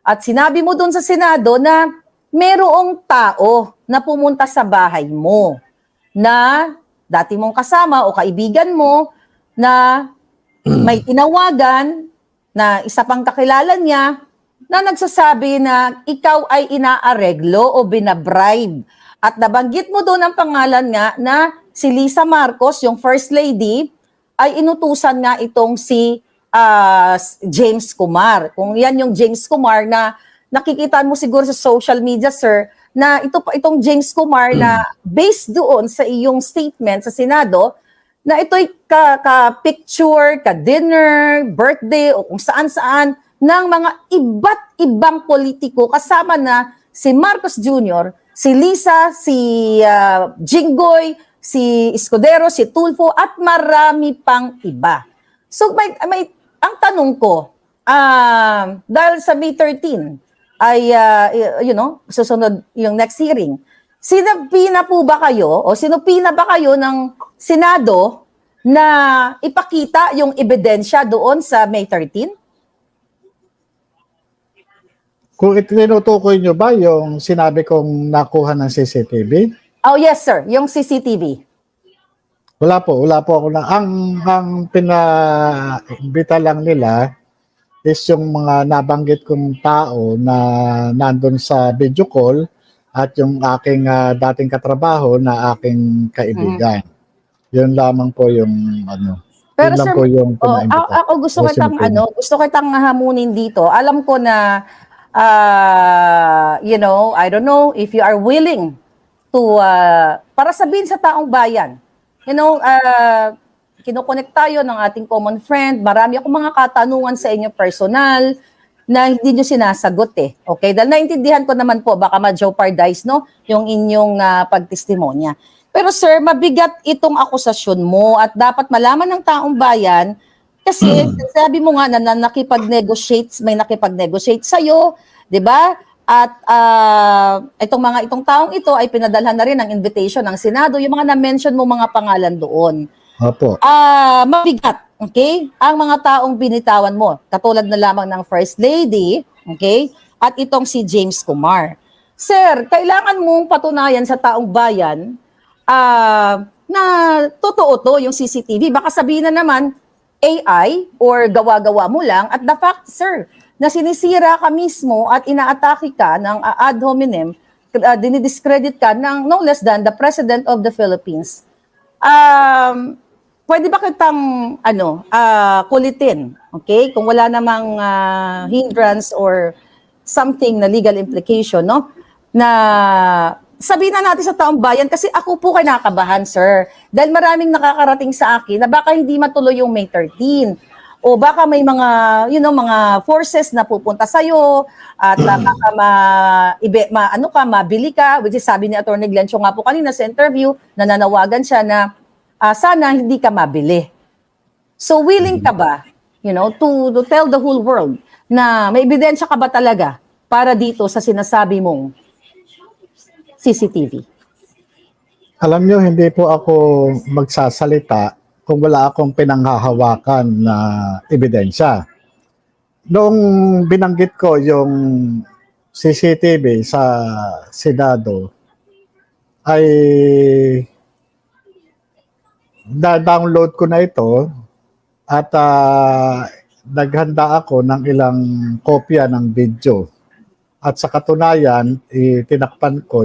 At sinabi mo doon sa Senado na merong tao na pumunta sa bahay mo na dati mong kasama o kaibigan mo na may tinawagan na isa pang kakilala niya na nagsasabi na ikaw ay inaareglo o binabribe. At nabanggit mo doon ang pangalan nga na si Lisa Marcos, yung First Lady, ay inutusan nga itong si James Kumar. Kung yan yung James Kumar na nakikita mo siguro sa social media, sir, na itong James Kumar na based doon sa iyong statement sa Senado, na ito'y ka-picture, ka-dinner, birthday, o kung saan-saan ng mga iba't ibang politiko kasama na si Marcos Jr., si Lisa, si Jinggoy, si Escudero, si Tulfo, at marami pang iba. So ang tanong ko, dahil sa May 13 ay, susunod yung next hearing, sinupina po ba kayo o sinupina ba kayo ng Senado na ipakita yung ebidensya doon sa May 13? Kung itinutukoy nyo ba yung sinabi kong nakuha ng CCTV? Oh, yes, sir. Yung CCTV. Wala po ako na. Ang pinaimbita lang nila is yung mga nabanggit kong tao na nandun sa video call at yung aking dating katrabaho na aking kaibigan. Yun lamang po yung Pero yun lang sir, po yung pinaimbita. ako gusto kitang hamunin dito. Alam ko na I don't know if you are willing to para sabihin sa taong bayan. Kinokonek tayo ng ating common friend. Marami akong mga katanungan sa inyo personal na hindi nyo sinasagot eh. Okay? Dahil naintindihan ko naman po, baka ma-jeopardize, no? Yung inyong pagtestimonya. Pero sir, mabigat itong akusasyon mo at dapat malaman ng taong bayan kasi sabi mo nga na may nakipag-negotiate sa'yo, di ba? At itong taong ito ay pinadalhan na rin ng invitation ng Senado, yung mga na-mention mo mga pangalan doon. Opo. Mabigat, okay? Ang mga taong binitawan mo, katulad na lamang ng First Lady, okay? At itong si James Kumar. Sir, kailangan mong patunayan sa taong bayan na totoo to yung CCTV. Baka sabihin na naman, AI or gawa-gawa mo lang. At the fact, sir, na sinisira ka mismo at inaatake ka ng ad hominem, dinidiscredit ka ng no less than the President of the Philippines. Pwede ba kitang kulitin, okay? Kung wala namang hindrance or something na legal implication, no? Na sabihin na natin sa taong bayan kasi ako po kinakabahan, sir. Dahil maraming nakakarating sa akin na baka hindi matuloy yung May 13. O baka may mga, mga forces na pupunta sa'yo at baka mabili ka, which is sabi ni Atty. Glencio nga po kanina sa interview, nananawagan siya na sana hindi ka mabili. So willing ka ba, to tell the whole world na may ebidensya ka ba talaga para dito sa sinasabi mong CCTV? Alam nyo, hindi po ako magsasalita kung wala akong pinanghahawakan na ebidensya. Noong binanggit ko yung CCTV sa Senado, ay download ko na ito at naghanda ako ng ilang kopya ng video. At sa katunayan, tinakpan ko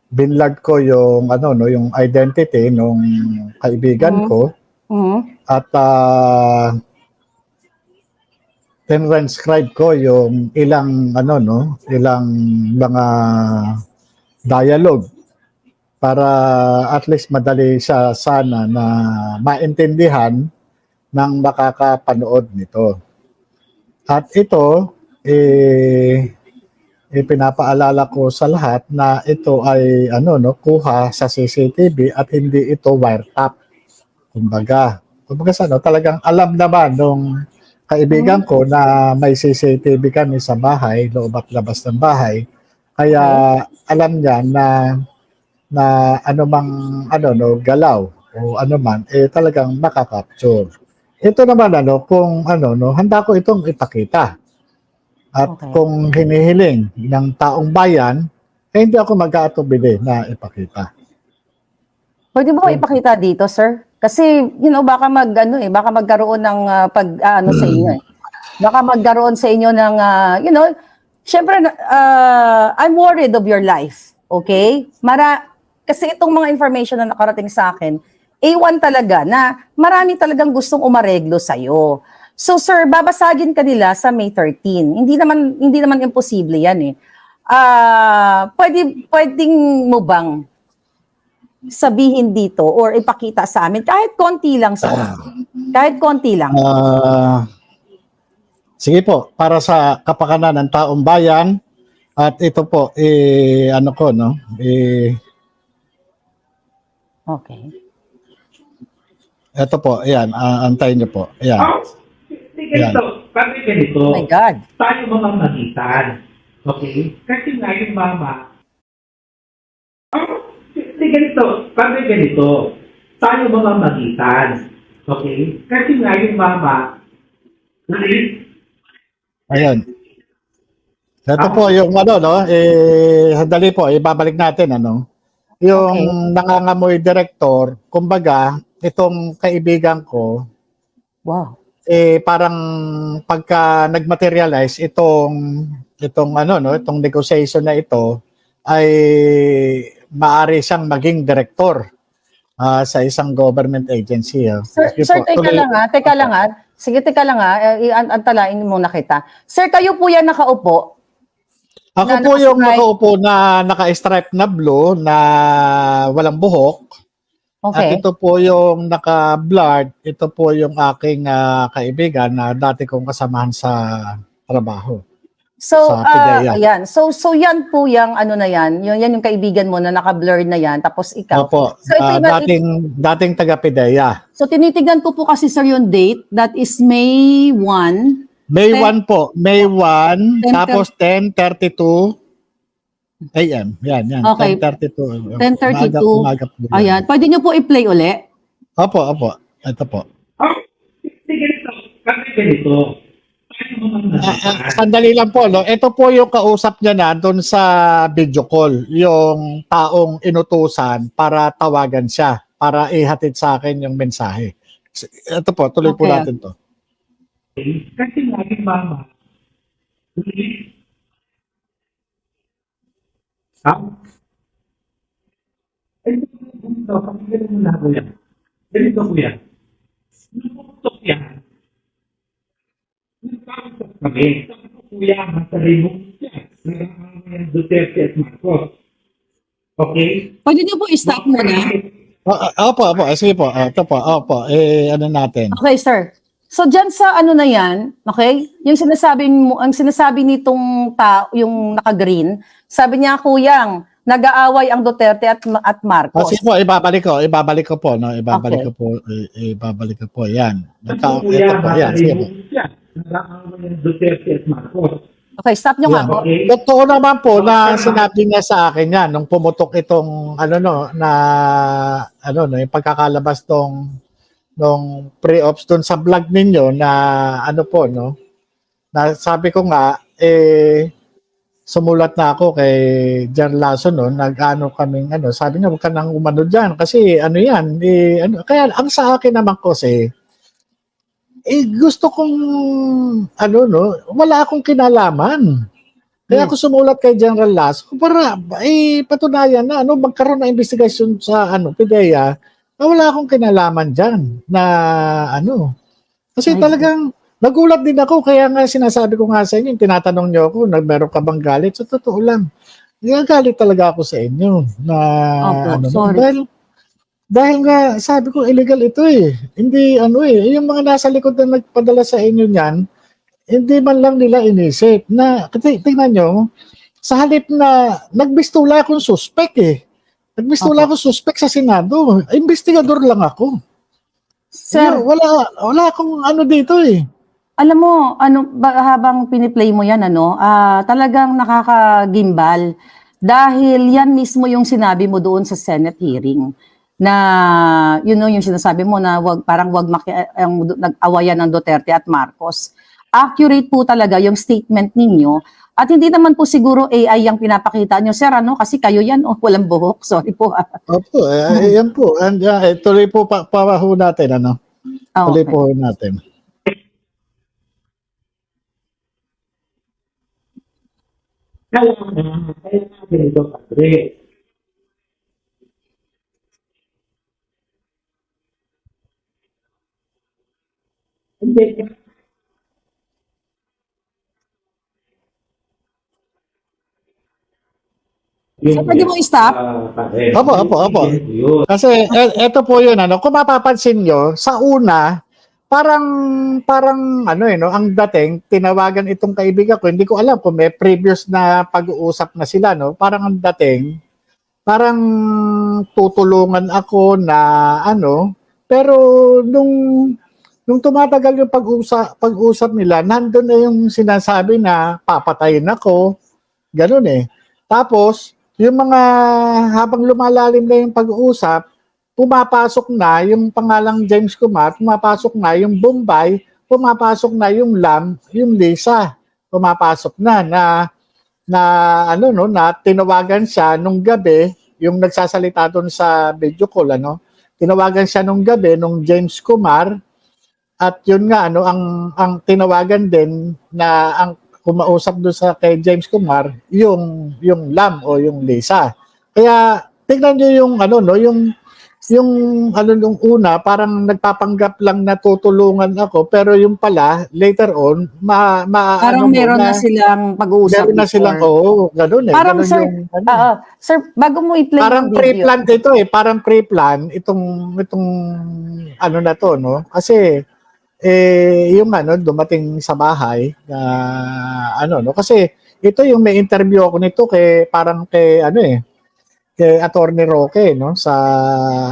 binlog ko yung yung identity nung kaibigan ko at transcribe ko yung ilang ilang mga dialogue para at least madali siya sana na maintindihan ng makakapanood nito. At ito pinapaalala ko sa lahat na ito ay kuha sa CCTV at hindi ito wiretap. Kumbaga talagang alam naman nung kaibigan ko na may CCTV kami sa bahay, loob at labas ng bahay. Kaya alam niya na anumang galaw o anuman talagang makakapture. Ito naman kung handa ko itong ipakita. At Okay. kung hinihiling ng taong bayan, hindi ako mag-aatubili na ipakita. Pwede mo ba ipakita dito, sir? Kasi, baka baka magkaroon ng pag-ano sa inyo eh. Baka magkaroon sa inyo ng, syempre, I'm worried of your life. Okay? Kasi itong mga information na nakarating sa akin, A1 talaga na marami talagang gustong umareglo sa'yo. So, sir, babasagin ka nila sa May 13. Hindi naman imposible yan eh. Pwedeng mo bang sabihin dito or ipakita sa amin kahit konti lang sir. Kahit konti lang. Sige po, para sa kapakanan ng taong bayan, at ito po, Okay. ito po, ayan, antayin niyo po, ayan. Ganito, Oh my God. tayo mga magitan. Okay? Kasi nga yung mama, ganito, tayo mga magitan. Okay? Kasi nga yung mama, Ayan. Ito po yung sandali po, ibabalik natin, yung nangangamoy director, kumbaga, itong kaibigan ko, Wow. parang pagka nag-materialize itong negotiation na ito ay maaari siyang maging director sa isang government agency. Sir, Sige sir po, teka lang ha. Sige, teka lang ha. Antalain muna kita. Sir, kayo po yan nakaupo. Ako na po yung nakastripe. nakaupo na naka-stripe na blue na walang buhok. At Okay. ito po yung naka-blurred. Ito po yung aking kaibigan na dati kong kasamahan sa trabaho. So, sa PIDEA. ayan. So yan po yung ano na yan. Yan yung kaibigan mo na naka-blur na yan. Tapos ikaw. Opo, So, ito dating taga-PIDEA. So, tinitignan ko po kasi sir yung date. That is May 1. May Ten- 1 po. May 1, 10:30 tapos 10:32 AM. Yan. Okay. 10:32. 10:32. Umaga po yan. Ayan. Pwede nyo po i-play uli? Opo. Ito po. ganito, tayo mga magitan. Sandali lang po, no? Ito po yung kausap niya na doon sa video call, yung taong inutusan para tawagan siya, para ihatid sa akin yung mensahe. Ito po, tuloy po Okay. natin to. Kasi nga yung mama, ganito kuya. Nung pumutok yan, nagpapasok kami. Sabi ko, kuya, masaray mo yan. Nararamdaman yung Duterte at Marcos. Okay? Pwede nyo po i-stop muna. Opo. Sige po. Ito po. Opo. Ano natin? Okay, sir. So diyan sa ano na yan, okay? Yung ang sinasabi nitong yung naka-green, sabi niya kuyang nag-aaway ang Duterte at Marcos. Sige po, ibabalik ko po, no? Okay. Ibabalik ko po. Yan. Sabi ko, kuya, Ito po. Yan. masaray Sige mo po. yan. Nararamdaman yung Duterte at Marcos. Okay, stop nyo nga Yan. po. Okay? Totoo naman po na sinabi niya sa akin yan nung pumutok itong yung pagkakalabas nung pre-ops doon sa vlog ninyo na na sabi ko nga sumulat na ako kay Jan Lasso kaming sabi niya wag ka nang umano diyan kasi kaya ang sa akin naman kasi gusto kong wala akong kinalaman. Kaya ako sumulat kay General Lasso para patunayan na magkaroon ng investigasyon sa PIDEA na wala akong kinalaman diyan na kasi talagang nagulat din ako kaya nga sinasabi ko nga sa inyo, tinatanong niyo ako, meron ka bang galit? So totoo lang. Galit talaga ako sa inyo na Opo, sorry. dahil nga sabi ko illegal ito Hindi yung mga nasa likod na nagpadala sa inyo niyan, hindi man lang nila inisip na tingnan nyo, sa halip na nagbistula akong suspect Nagbistula akong suspect sa Senado. Investigador lang ako. Sir, Wala akong dito alam mo, habang piniplay mo yan, talagang nakakagimbal. Dahil yan mismo yung sinabi mo doon sa Senate hearing. Na, yung sinasabi mo na wag nag-awayan ng Duterte at Marcos. accurate po talaga yung statement ninyo. At hindi naman po siguro AI ang pinapakita nyo, sir, ano? Kasi kayo yan, walang buhok. Sorry po. Opo, yan po. And, tuloy po pa ho natin, ano? Tuloy Okay. po ho natin. Kaya ganito, Padre. Hindi, So, pwede mo i-stop? Padre. Opo. Yun. Kasi eto po yun, ano, kung mapapansin nyo, sa una, parang ano no, ang dating, tinawagan itong kaibigan ko, hindi ko alam kung may previous na pag-uusap na sila, no? Parang ang dating, parang tutulungan ako na ano, pero nung tumatagal yung pag-usap nila, nandun na yung sinasabi na papatayin ako, ganun eh. Tapos, yung mga habang lumalalim na yung pag-uusap, pumapasok na yung pangalang James Kumar, pumapasok na yung Bombay, pumapasok na yung Lam, yung Lisa, pumapasok na ano no, na tinawagan siya nung gabi, yung nagsasalita doon sa video call, ano, tinawagan siya nung gabi nung James Kumar. At yun nga, ano, ang tinawagan din na ang kumausap doon sa kay James Kumar, yung Lam o yung Lisa. Kaya tingnan niyo yung ano no, yung ano nung una parang nagpapanggap lang na tutulungan ako, pero yung pala later on Parang ano mo meron na na silang pag-uusap meron na silang before. ganoon eh, Parang, ganoon sir, yung ano. sir, bago mo i-play Parang yung video. pre-plan ito eh, parang pre-plan itong ano na to no. Kasi yung ano dumating sa bahay na ano no, kasi ito yung may interview ako nito kay parang kay ano eh, kay Attorney Roque no sa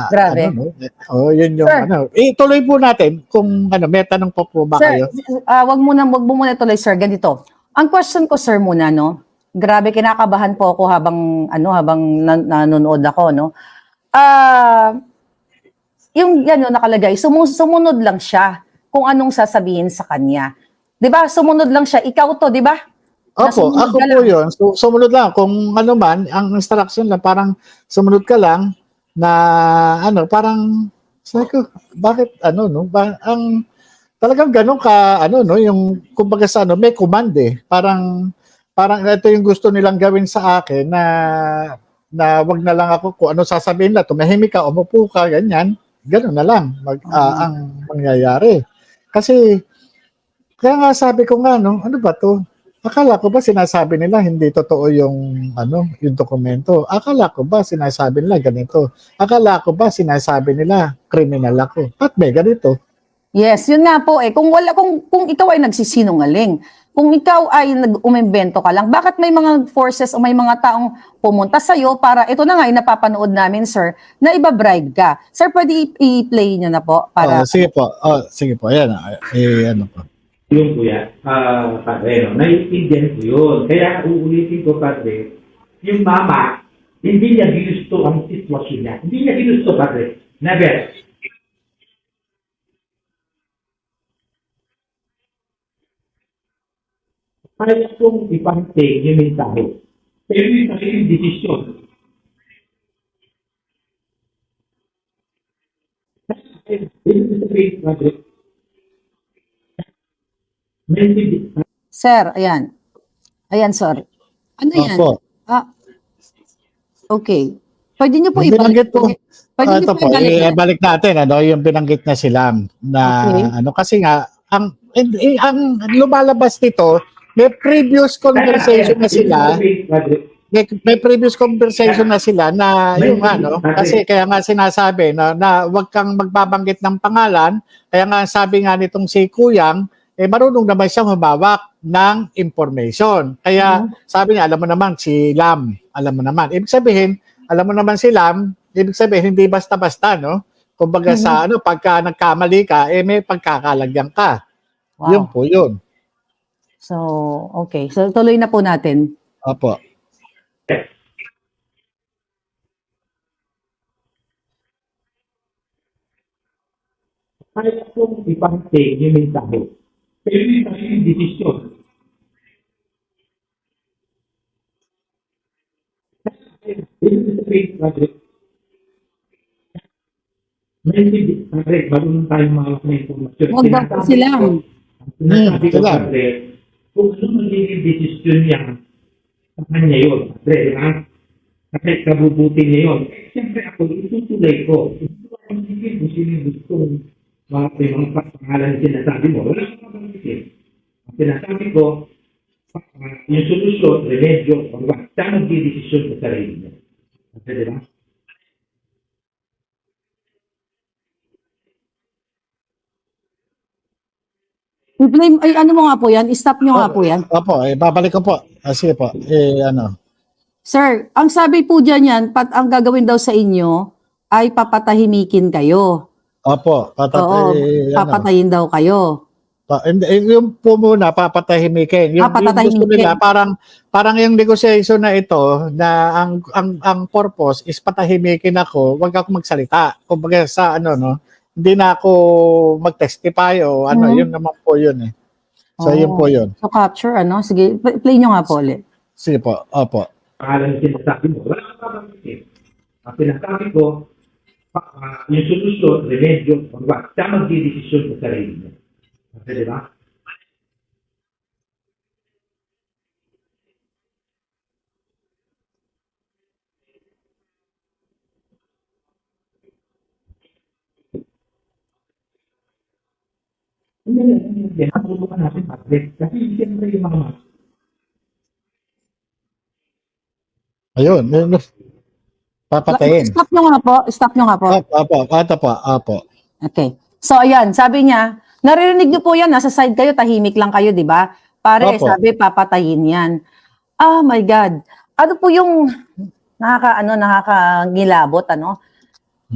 ano Grabe. no. Oh, yun yung Sir, ano. Tuloy po natin kung ano, may tanong pa po ba sir, kayo? wag mo muna tuloy, sir, ganito. Ang question ko, sir, muna, no? Grabe, kinakabahan po ako habang nanonood ako, no? Ah, yung yan yung nakalagay, sumunod lang siya kung anong sasabihin sa kanya. 'Di ba? Sumunod lang siya. Ikaw to, 'di ba? Na Opo, sumunod ako ka po lang. yun. Sumunod lang. Kung ano man, ang instruction lang, parang sumunod ka lang na ano, parang sabi ko, bakit ano, no? Talagang ganun ka, ano, no? Yung, kumbaga sa ano, may command eh. Parang ito yung gusto nilang gawin sa akin na wag na lang ako kung ano sasabihin nila, tumahimik ka, umupo ka, ganyan. Ganun na lang ang mangyayari. Kasi, kaya nga sabi ko nga, no, ano ba to? Akala ko ba sinasabi nila hindi totoo yung ano, yung dokumento? Akala ko ba sinasabi nila ganito? Akala ko ba sinasabi nila criminal ako? At may ganito. Yes, yun nga po eh. Kung ikaw ay nagsisinungaling, kung ikaw ay nag-umimbento ka lang, bakit may mga forces o may mga taong pumunta sa iyo para ito na nga yung napapanood namin, sir, na iba-bribe ka. Sir, pwede i-play niyo na po para Sige po. Sige po. Ayan. Ano po. Yun kuya, Padre, no? Naiintindihan ko yun. Kaya uulitin ko, Padre, yung mama, hindi niya ginusto ang sitwasyon niya. Hindi niya ginusto, Padre. Never. Kaya kong ipante yung mensahe. Pero yung sariling desisyon. Ibig sabihin, Padre, may Sir, ayan. Ayan, sir. Ano yan? Opo. Ah, okay. Pwede niyo po Yung ibalik. binanggit po. Pwede niyo Ito po po, ibalik yan. balik natin ano, yung binanggit na sila na Okay. ano kasi nga ang lumalabas nito, may previous conversation na sila. May previous conversation na sila na yung ano, kasi kaya nga sinasabi na wag kang magbabanggit ng pangalan, kaya nga sabi nga nitong si Kuyang, marunong naman siyang humawak ng information. Kaya sabi niya, alam mo naman si Lam, alam mo naman. Ibig sabihin, alam mo naman si Lam, ibig sabihin hindi basta-basta, no? Kumbaga sa ano, pagka nagkamali ka, may pagkakalagyan ka. Yun Wow. po yun. So, okay. So, tuloy na po natin. Opo. Kaya kong ipante yung mensahe. Pero yung sariling desisyon. Ibig sabihin, Padre, Padre, marunong tayong mawak na informasyon. Huwag daw po silang. Sinasabi ko, sila. Padre, kung ano magiging desisyon niya, sa kanya yun, Padre, ha? Kasi kabubuti niya yun. Siyempre ako, itutuloy ko. Hindi ko alam kung sino yung gusto mga pangalan na sinasabi mo. Wala ko pag-isip. Ang sinasabi ko, yung solusyon, remedyo, basta magdidesisyon sa sarili niya. Kasi diba? Ay, ano mo nga po yan? Stop nyo nga po yan. Opo, babalik ko po. Sige po. Sir, ang sabi po dyan yan, ang gagawin daw sa inyo ay papatahimikin kayo. Opo, Oo, papatayin daw kayo. Yung po muna, papatahimikin. Yung gusto Papatahimikin. nila, parang yung negotiation na ito, na ang purpose is patahimikin ako, wag ako magsalita. Kumbaga sa hindi na ako mag-testify o yun naman po yun eh. So yun po yun. So capture, sige, play nyo nga po ulit. Sige po, opo. Pangalan na sinasabi mo, wala ka pag-isip. Ang sinasabi ko, yung solusyon, remedyo, basta magdidesisyon sa sarili niya. Kasi diba? Hindi, natulungan natin, Patrick. Kasi siyempre yung mga Ayun, papatayin. Stop nyo nga po. Stop nyo nga po. Opo. Okay. So, ayan, sabi niya, naririnig niyo po yan, nasa side kayo, tahimik lang kayo, di ba? Pare, Opo. sabi, papatayin yan. Oh my God. Ano po yung nakakangilabot,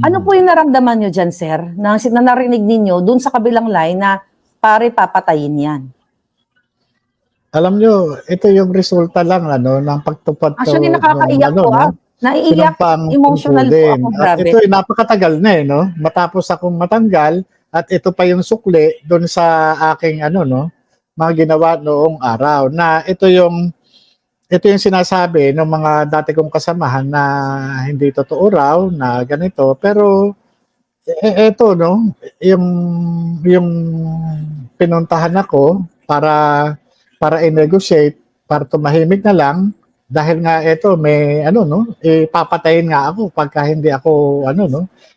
Ano po yung naramdaman niyo dyan, sir? Na narinig ninyo dun sa kabilang line na, pare, papatayin yan. Alam nyo, ito yung resulta lang ng pagtupad Actually, nakakaiyak po, Naiiyak, emotional po ako, At grabe. ito ay napakatagal na no? Matapos akong matanggal at ito pa yung sukli doon sa aking mga ginawa noong araw na ito yung sinasabi ng mga dati kong kasamahan na hindi totoo raw na ganito pero ito yung pinuntahan ako para i-negotiate para tumahimik na lang dahil nga ito may papatayin nga ako pagka hindi ako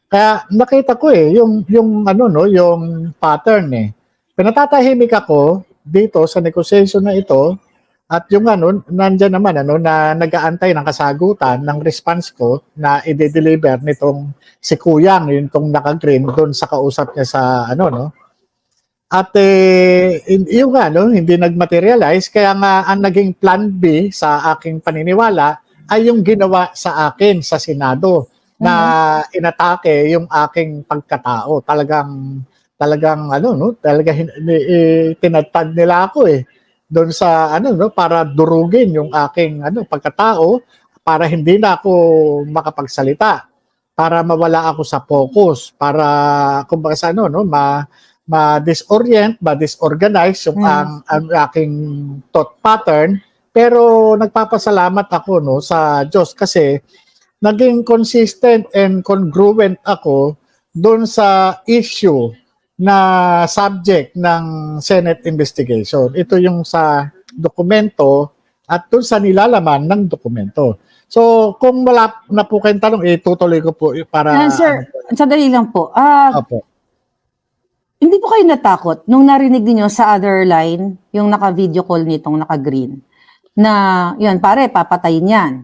kaya nakita ko yung yung pattern pinatatahimik ako dito sa negotiation na ito at yung nandiyan naman na nag-aantay ng kasagutan ng response ko na i-deliver nitong si Kuyang yung tong naka-green doon sa kausap niya sa at yung hindi nagmaterialize kaya nga ang naging plan B sa aking paniniwala ay yung ginawa sa akin sa Senado na inatake yung aking pagkatao. Talagang tinatad nila ako doon sa para durugin yung aking pagkatao para hindi na ako makapagsalita, para mawala ako sa focus, para kumbaga sa ma-disorient, ma-disorganize yung ang aking thought pattern. Pero nagpapasalamat ako sa Diyos kasi naging consistent and congruent ako doon sa issue na subject ng Senate investigation. Ito yung sa dokumento at doon sa nilalaman ng dokumento. So, kung wala na po kayong tanong, itutuloy ko po para... Sir, sandali lang po. Opo. Hindi po kayo natakot nung narinig niyo sa other line, yung naka-video call nitong naka-green, na yun, pare, papatayin yan.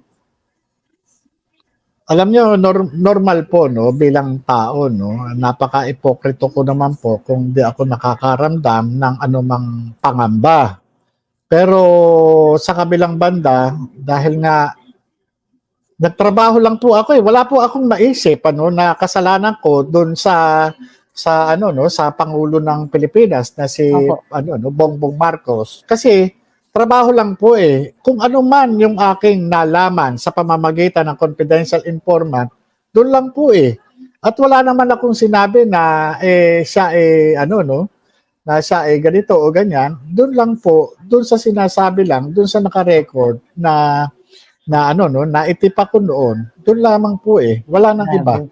Alam nyo, normal po bilang tao, napaka-ipokrito ko naman po kung di ako nakakaramdam ng anumang pangamba. Pero sa kabilang banda, dahil nga nagtrabaho lang po ako wala po akong naisip na kasalanan ko doon sa Pangulo ng Pilipinas na si Bongbong Marcos kasi trabaho lang po kung ano man yung aking nalaman sa pamamagitan ng confidential informant doon lang po at wala naman akong sinabi na siya na siya ay ganito o ganyan, doon lang po, doon sa sinasabi lang, doon sa naka-record na ano no, na itipa ko noon, doon lamang po eh. Wala nang iba. Grabe.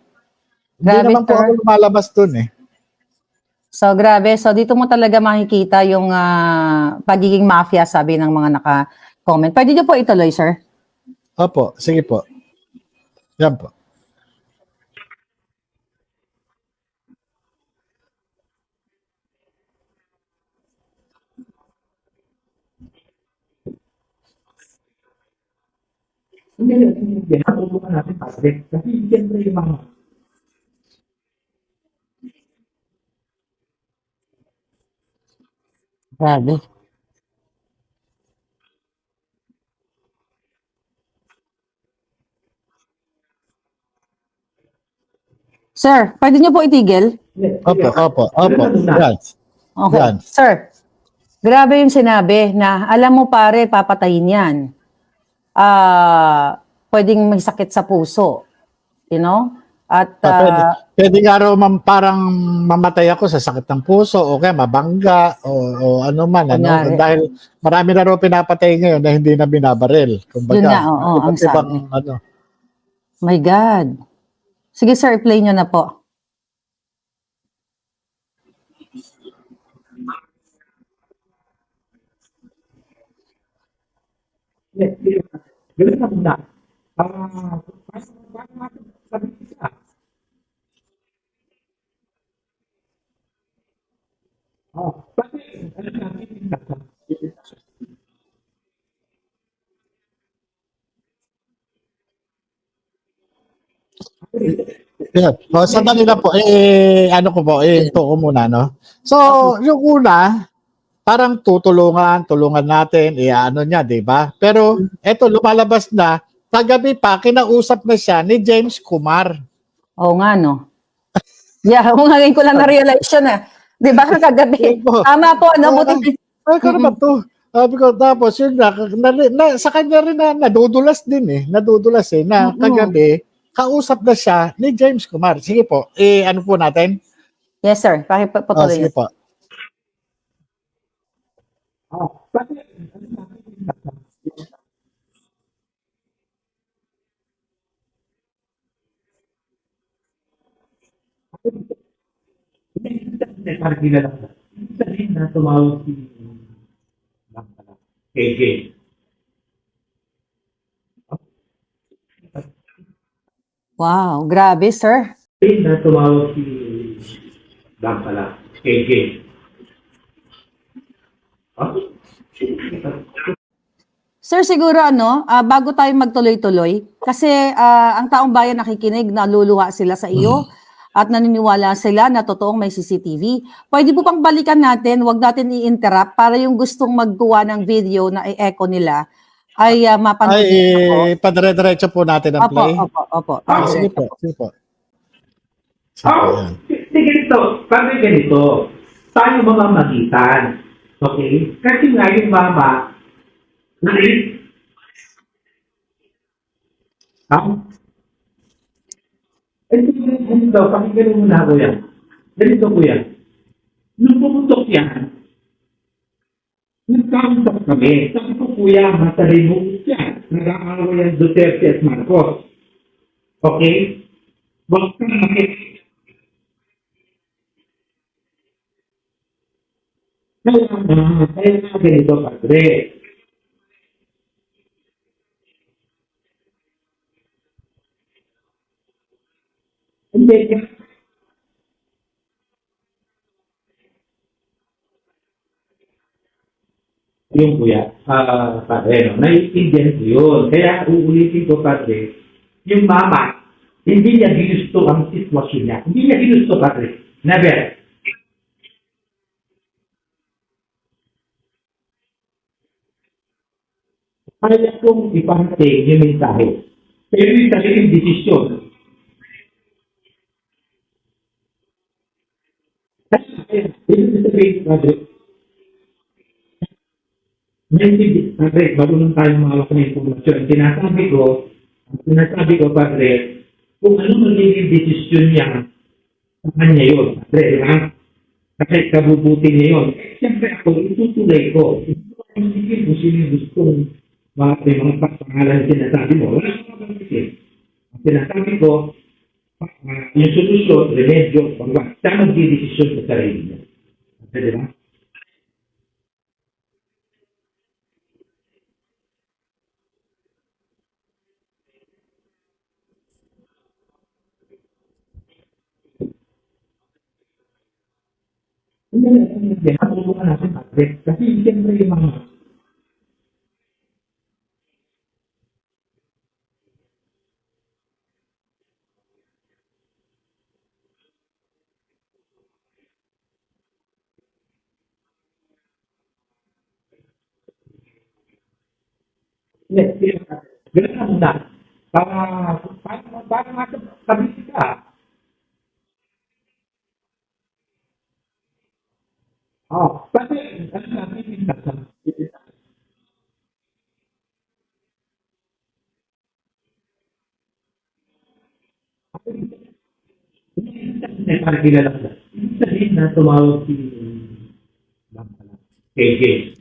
Hindi Grabe, naman po sir. ako lumalabas doon eh. So, grabe. So, dito mo talaga makikita yung pagiging mafia, sabi ng mga naka-comment. Pwede niyo po ituloy, sir? Opo, sige po. Yan po. Hindi, hindi. Natulungan natin, padre. Kasi siyempre yung mga Grabe. Sir, pwede niyo po itigil? Opo. Yan. Okay. Yan. Sir, grabe yung sinabi na alam mo pare, papatayin yan. Pwedeng may sakit sa puso. You know? At Pwede nga raw parang mamatay ako sa sakit ng puso o kaya mabangga o ano man. Ano, Kunyari. dahil marami na raw pinapatay ngayon na hindi na binabaril. Kumbaga, Yun nga, oo, ang sabi. ano. My God. Sige sir, i-play nyo na po. yes, yes. Ganun na muna. Paano natin sabi isa? Kasi, ano natin, Yeah. O, sandali na po. Ano ko po, ito ko muna, no? So, yung una, parang tulungan natin, ano niya, di ba? Pero, eto, lumalabas na, kagabi pa, kinausap na siya ni James Kumar. Oo nga, no? Yeah, ngayon ko lang na-realize yun, Di ba, kagabi? Opo. Tama po, no? Ay, ko naman to. Sabi ko, tapos yun sa kanya rin na nadudulas din nadudulas na kagabi, kausap na siya ni James Kumar. Sige po, ano po natin? Yes, sir. Pakipatuloy Sige niyo. po. kasi, hindi parang kilala ko. Ibig sabihin na tumawag si KJ. Wow, grabe, sir. Sabihin na tumawag si KJ. Sir, siguro bago tayo magtuloy-tuloy, kasi ang taong bayan nakikinig, naluluha sila sa iyo at naniniwala sila na totoong may CCTV. Pwede po pang balikan natin, wag natin i-interrupt para yung gustong magkuha ng video na i-echo nila ay mapanood po. Padire-diretso po natin ang play. Opo. Sige po. Sige po, yan. Ganito, parang ganito. Tayo mga magitan. Okay? Kasi nga yung mama, Ano daw, pakinggan mo na ako yan. Ganito ko yan. Nung pumutok yan, nagkausap kami. Sabi ko, kuya, matalimugot yan. Nag-aaway yan Duterte at Marcos. Okay? Huwag kang makit. Kaya nga ganito, padre. Hindi. Yung kuya, padre, naiintindihan ko yun. Kaya uulitin ko, padre, yung mama, hindi niya ginusto ang sitwasyon niya. Hindi niya ginusto, padre. Never. Kaya kong iparating yung mensahe. Pero yung sariling desisyon. Kasi, ibig sabihin, padre, padre, marunong tayong mawak ng informasyon. Sinasabi ko, padre, kung ano magiging desisyon niya, sa kanya yun, padre, di ba? Kasi kabubuti niya yun. Siyempre ako, itutuloy ko. Isipin kung sino yung gustong mga pangalan na sinasabi mo. Wala akong mabantikin. Ang sinasabi ko, yung solusyon, remedyo, pagwa, siya magdidesisyon sa sarili niya. Okay, di ba? Hindi, matulungan natin natin. Kasi siyempre yung mga yes, yes. Ganun na. Para makatabi ka. Oh, kasi, ano natin yung nasa. Hindi para kilala ko. Ibig sabihin na tumawag si KJ.